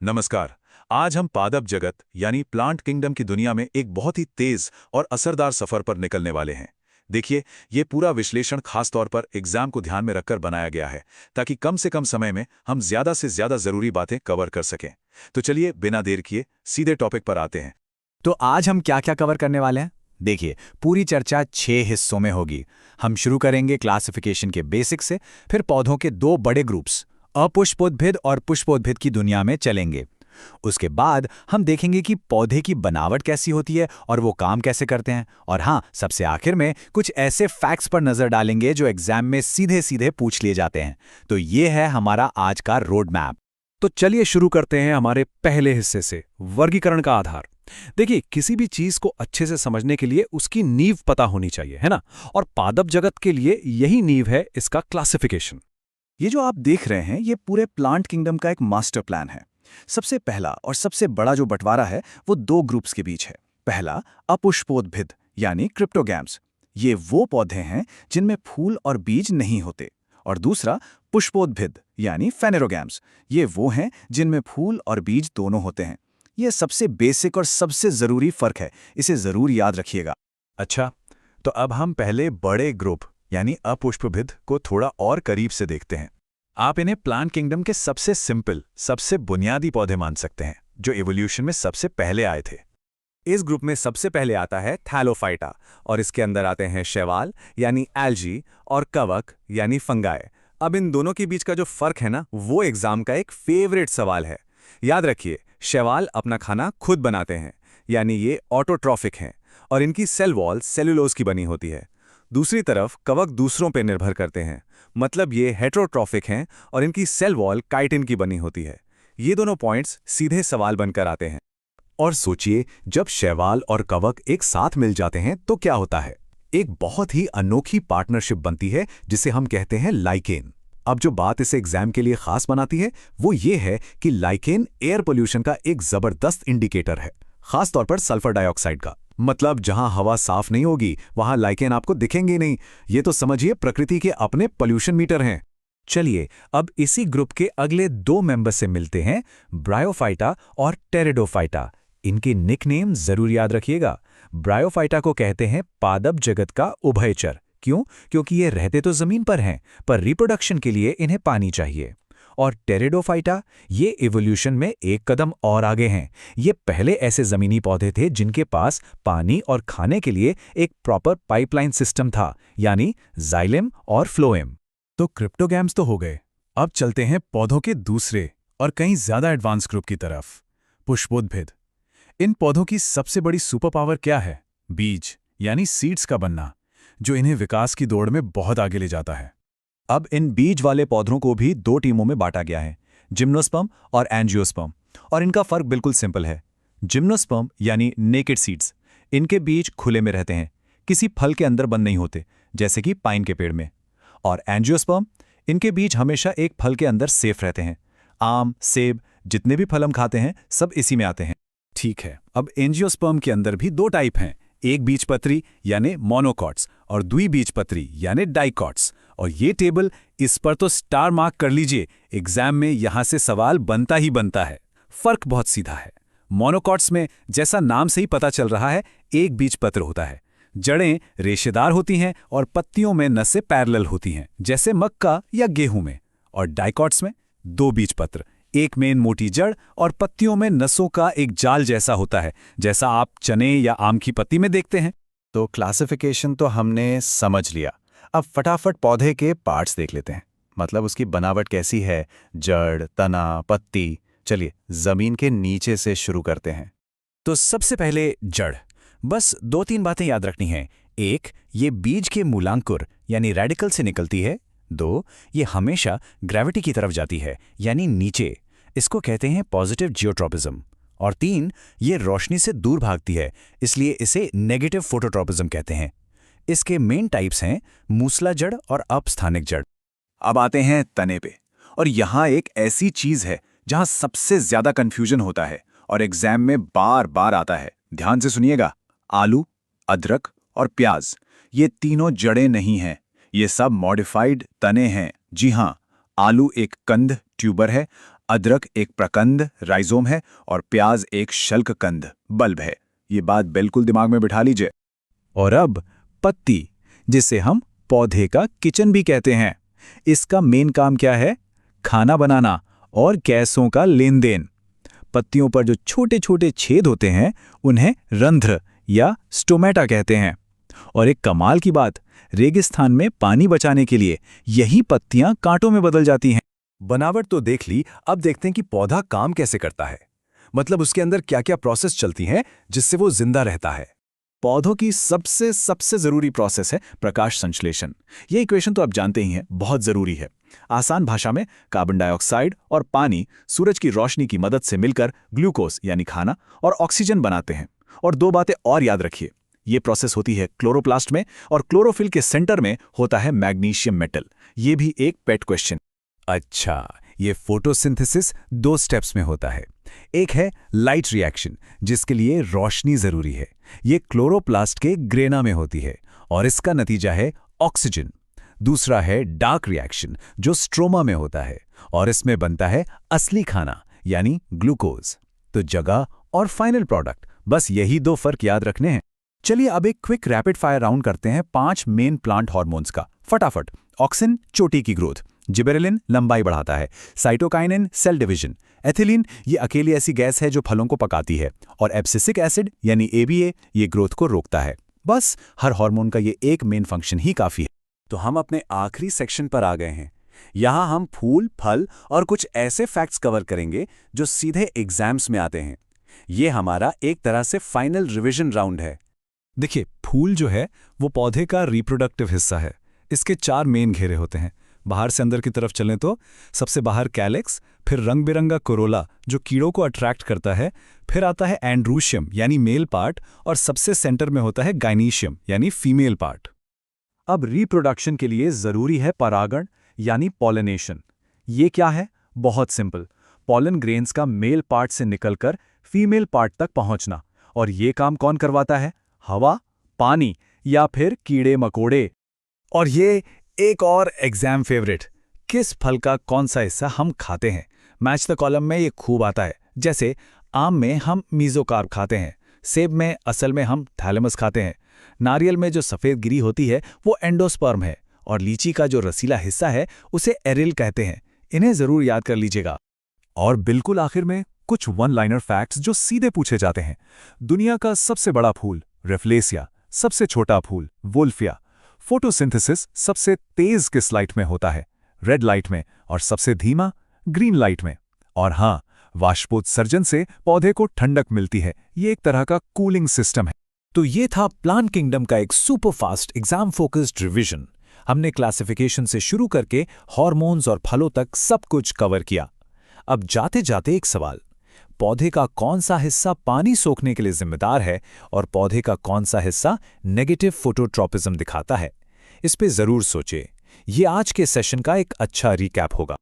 नमस्कार। आज हम पादप जगत यानी प्लांट किंगडम की दुनिया में एक बहुत ही तेज और असरदार सफर पर निकलने वाले हैं। देखिए, ये पूरा विश्लेषण खास तौर पर एग्जाम को ध्यान में रखकर बनाया गया है, ताकि कम से कम समय में हम ज्यादा से ज्यादा जरूरी बातें कवर कर सकें। तो चलिए, बिना देर किए सीधे टॉपिक पर आते हैं। तो आज हम क्या क्या कवर करने वाले हैं? देखिए, पूरी चर्चा 6 हिस्सों में होगी। हम शुरू करेंगे क्लासिफिकेशन के बेसिक से, फिर पौधों के दो बड़े ग्रुप्स अपुष्पोद्भिद और पुष्पोद्भिद की दुनिया में चलेंगे। उसके बाद हम देखेंगे कि पौधे की बनावट कैसी होती है और वो काम कैसे करते हैं। और हाँ, सबसे आखिर में कुछ ऐसे फैक्ट्स पर नजर डालेंगे जो एग्जाम में सीधे सीधे पूछ लिए जाते हैं। तो ये है हमारा आज का रोड मैप। तो चलिए शुरू करते हैं हमारे पहले हिस्से से, वर्गीकरण का आधार। देखिए, किसी भी चीज को अच्छे से समझने के लिए उसकी नींव पता होनी चाहिए, है ना? और पादप जगत के लिए यही नींव है इसका क्लासिफिकेशन। ये जो आप देख रहे हैं, ये पूरे प्लांट किंगडम का एक मास्टर प्लान है। सबसे पहला और सबसे बड़ा जो बंटवारा है वो दो ग्रुप्स के बीच है। पहला अपुष्पोद्भिद यानी क्रिप्टोगैम्स। ये वो पौधे हैं जिनमें फूल और बीज नहीं होते। और दूसरा पुष्पोद्भिद यानी फेनेरोगैम्स। ये वो हैं जिनमें फूल और बीज दोनों होते हैं। ये सबसे बेसिक और सबसे जरूरी फर्क है, इसे जरूर याद रखिएगा। अच्छा, तो अब हम पहले बड़े ग्रुप यानी अपुष्पभिद को थोड़ा और करीब से देखते हैं। आप इन्हें प्लांट किंगडम के सबसे सिंपल, सबसे बुनियादी पौधे मान सकते हैं, जो इवोल्यूशन में सबसे पहले आए थे। इस ग्रुप में सबसे पहले आता है थैलोफाइटा, और इसके अंदर आते हैं शैवाल यानी एल्जी और कवक यानी फंगाई। अब इन दोनों के बीच का जो फर्क है ना, वो एग्जाम का एक फेवरेट सवाल है। याद रखिए, शैवाल अपना खाना खुद बनाते हैं, यानी ये ऑटोट्रॉफिक हैं, और इनकी सेल वॉल सेलुलोज की बनी होती है। दूसरी तरफ कवक दूसरों पर निर्भर करते हैं, मतलब ये हेटेरोट्रॉफिक हैं और इनकी सेल वॉल काइटिन की बनी होती है। ये दोनों पॉइंट्स सीधे सवाल बनकर आते हैं। और सोचिए, जब शैवाल और कवक एक साथ मिल जाते हैं तो क्या होता है? एक बहुत ही अनोखी पार्टनरशिप बनती है, जिसे हम कहते हैं लाइकेन। अब जो बात इसे एग्जाम के लिए खास बनाती है वो ये है कि लाइकेन एयर पोल्यूशन का एक जबरदस्त इंडिकेटर है, खास तौर पर सल्फर डाइऑक्साइड का। मतलब जहां हवा साफ नहीं होगी वहां लाइकेन आपको दिखेंगे नहीं। ये तो समझिए प्रकृति के अपने पोल्यूशन मीटर हैं। चलिए अब इसी ग्रुप के अगले दो मेंबर से मिलते हैं, ब्रायोफाइटा और टेरिडोफाइटा। इनके निकनेम जरूर याद रखिएगा। ब्रायोफाइटा को कहते हैं पादप जगत का उभयचर। क्यों? क्योंकि ये रहते तो जमीन पर हैं, पर रिप्रोडक्शन के लिए इन्हें पानी चाहिए। और टेरिडोफाइटा, ये इवोल्यूशन में एक कदम और आगे हैं। ये पहले ऐसे जमीनी पौधे थे जिनके पास पानी और खाने के लिए एक प्रॉपर पाइपलाइन सिस्टम था, यानी जाइलम और फ्लोएम। तो क्रिप्टोगैम्स तो हो गए। अब चलते हैं पौधों के दूसरे और कहीं ज्यादा एडवांस ग्रुप की तरफ, पुष्पोद्भिद। इन पौधों की सबसे बड़ी सुपर पावर क्या है? बीज यानी सीड्स का बनना, जो इन्हें विकास की दौड़ में बहुत आगे ले जाता है। अब इन बीज वाले पौधों को भी दो टीमों में बांटा गया है, जिम्नोस्पर्म और एंजियोस्पर्म। और इनका फर्क बिल्कुल सिंपल है। जिम्नोस्पर्म यानी नेकेड सीड्स, इनके बीज खुले में रहते हैं, किसी फल के अंदर बंद नहीं होते, जैसे कि पाइन के पेड़ में। और एंजियोस्पर्म, इनके बीज हमेशा एक फल के अंदर सेफ रहते हैं। आम, सेब, जितने भी फल हम खाते हैं सब इसी में आते हैं। ठीक है, अब एंजियोस्पर्म के अंदर भी दो टाइप हैं, एक बीजपत्री यानी मोनोकॉट्स और द्विबीजपत्री यानी डाइकॉट्स। और ये टेबल, इस पर तो स्टार मार्क कर लीजिए, एग्जाम में यहां से सवाल बनता ही बनता है। फर्क बहुत सीधा है। मोनोकॉट्स में, जैसा नाम से ही पता चल रहा है, एक बीजपत्र होता है। जड़ें रेशेदार होती हैं और पत्तियों में नसें पैरेलल होती हैं, जैसे मक्का या गेहूं में। और डाइकॉट्स में दो बीजपत्र, एक मेन मोटी जड़ और पत्तियों में नसों का एक जाल जैसा होता है, जैसा आप चने या आम की पत्ती में देखते हैं। तो क्लासिफिकेशन तो हमने समझ लिया। अब फटाफट पौधे के पार्ट्स देख लेते हैं, मतलब उसकी बनावट कैसी है, जड़, तना, पत्ती। चलिए जमीन के नीचे से शुरू करते हैं। तो सबसे पहले जड़। बस दो तीन बातें याद रखनी हैं। एक, ये बीज के मूलांकुर यानी रेडिकल से निकलती है। दो, ये हमेशा ग्रेविटी की तरफ जाती है, यानी नीचे। इसको कहते हैं पॉजिटिव जियोट्रोपिज्म। और तीन, ये रोशनी से दूर भागती है, इसलिए इसे नेगेटिव फोटोट्रोपिज्म कहते हैं। इसके मेन टाइप्स हैं मूसला जड़ और अपस्थानिक जड़। अब आते हैं तने पे। और यहाँ एक ऐसी चीज है जहाँ सबसे ज्यादा कंफ्यूजन होता है और एग्जाम में बार बार आता है। ध्यान से सुनिएगा। आलू, अदरक और प्याज, ये तीनों जड़ें नहीं हैं, ये सब मॉडिफाइड तने हैं। जी हाँ, आलू एक कंद ट्यूबर है, अदरक एक प्रकंद राइजोम है और प्याज एक शल्ककंद बल्ब है। ये बात बिल्कुल दिमाग में बिठा लीजिए। और अब पत्ती, जिसे हम पौधे का किचन भी कहते हैं। इसका मेन काम क्या है? खाना बनाना और गैसों का लेन देन। पत्तियों पर जो छोटे छोटे छेद होते हैं उन्हें रंध्र या स्टोमेटा कहते हैं। और एक कमाल की बात, रेगिस्तान में पानी बचाने के लिए यही पत्तियां कांटों में बदल जाती हैं। बनावट तो देख ली, अब देखते हैं कि पौधा काम कैसे करता है। मतलब उसके अंदर क्या क्या प्रोसेस चलती हैं जिससे वो जिंदा रहता है। पौधों की सबसे जरूरी प्रोसेस है प्रकाश संश्लेषण। ये इक्वेशन तो आप जानते ही हैं, बहुत जरूरी है। आसान भाषा में कार्बन डाइऑक्साइड और पानी सूरज की रोशनी की मदद से मिलकर ग्लूकोज यानी खाना और ऑक्सीजन बनाते हैं। और दो बातें और याद रखिए, ये प्रोसेस होती है क्लोरोप्लास्ट में, और क्लोरोफिल के सेंटर में होता है मैग्नीशियम मेटल। ये भी एक पेट क्वेश्चन। अच्छा, ये फोटोसिंथेसिस 2 स्टेप्स में होता है। एक है लाइट रिएक्शन, जिसके लिए रोशनी जरूरी है। ये क्लोरोप्लास्ट के ग्रेना में होती है और इसका नतीजा है ऑक्सीजन। दूसरा है डार्क रिएक्शन, जो स्ट्रोमा में होता है और इसमें बनता है असली खाना यानी ग्लूकोज। तो जगह और फाइनल प्रोडक्ट, बस यही 2 फर्क याद रखने हैं। चलिए अब एक क्विक रैपिड फायर राउंड करते हैं 5 मेन प्लांट हार्मोन्स का, फटाफट। ऑक्सिन चोटी की ग्रोथ, जिबेरेलिन लंबाई बढ़ाता है, साइटोकाइनिन सेल डिवीजन, एथिलीन ये अकेली ऐसी गैस है जो फलों को पकाती है, और एब्सिसिक एसिड यानी ABA ये ग्रोथ को रोकता है। बस हर हार्मोन का ये एक मेन फंक्शन ही काफी है। तो हम अपने आखिरी सेक्शन पर आ गए हैं। यहाँ हम फूल, फल और कुछ ऐसे फैक्ट्स कवर करेंगे जो सीधे एग्जाम्स में आते हैं। ये हमारा एक तरह से फाइनल रिवीजन राउंड है। देखिए, फूल जो है वो पौधे का रिप्रोडक्टिव हिस्सा है। इसके 4 मेन घेरे होते हैं। बाहर से अंदर की तरफ चलें तो सबसे बाहर कैलेक्स, फिर रंग बिरंगा कोरोला जो कीड़ों को अट्रैक्ट करता है, फिर आता है एंड्रूशियम यानी मेल पार्ट, और सबसे सेंटर में होता है गाइनीशियम यानी फीमेल पार्ट। अब रिप्रोडक्शन के लिए जरूरी है परागण यानी पॉलिनेशन। ये क्या है? बहुत सिंपल, पॉलन ग्रेन्स का मेल पार्ट से निकलकर फीमेल पार्ट तक पहुंचना। और ये काम कौन करवाता है? हवा, पानी या फिर कीड़े मकोड़े। और ये एक और एग्जाम फेवरेट, किस फल का कौन सा हिस्सा हम खाते हैं? मैच द कॉलम में ये खूब आता है। जैसे आम में हम मीजोकार्प खाते हैं, सेब में असल में हम थैलेमस खाते हैं, नारियल में जो सफ़ेद गिरी होती है वो एंडोस्पर्म है, और लीची का जो रसीला हिस्सा है उसे एरिल कहते हैं। इन्हें जरूर याद कर लीजिएगा। और बिल्कुल आखिर में कुछ 1 लाइनर फैक्ट्स जो सीधे पूछे जाते हैं। दुनिया का सबसे बड़ा फूल रेफ्लेसिया, सबसे छोटा फूल वुल्फिया। फोटोसिंथेसिस सबसे तेज किस लाइट में होता है? रेड लाइट में, और सबसे धीमा ग्रीन लाइट में। और हाँ, वाष्पोत्सर्जन से पौधे को ठंडक मिलती है। ये एक तरह का कूलिंग सिस्टम है। तो ये था प्लांट किंगडम का एक super fast exam focused revision. हमने क्लासिफिकेशन से शुरू करके हार्मोन्स और फलों तक सब कुछ कवर किया। अब जाते जाते एक सवाल, पौधे का कौन सा हिस्सा पानी सोखने के लिए जिम्मेदार है और पौधे का कौन सा हिस्सा नेगेटिव फोटोट्रोपिज्म दिखाता है? इस पे जरूर सोचें। ये आज के सेशन का एक अच्छा रिकैप होगा।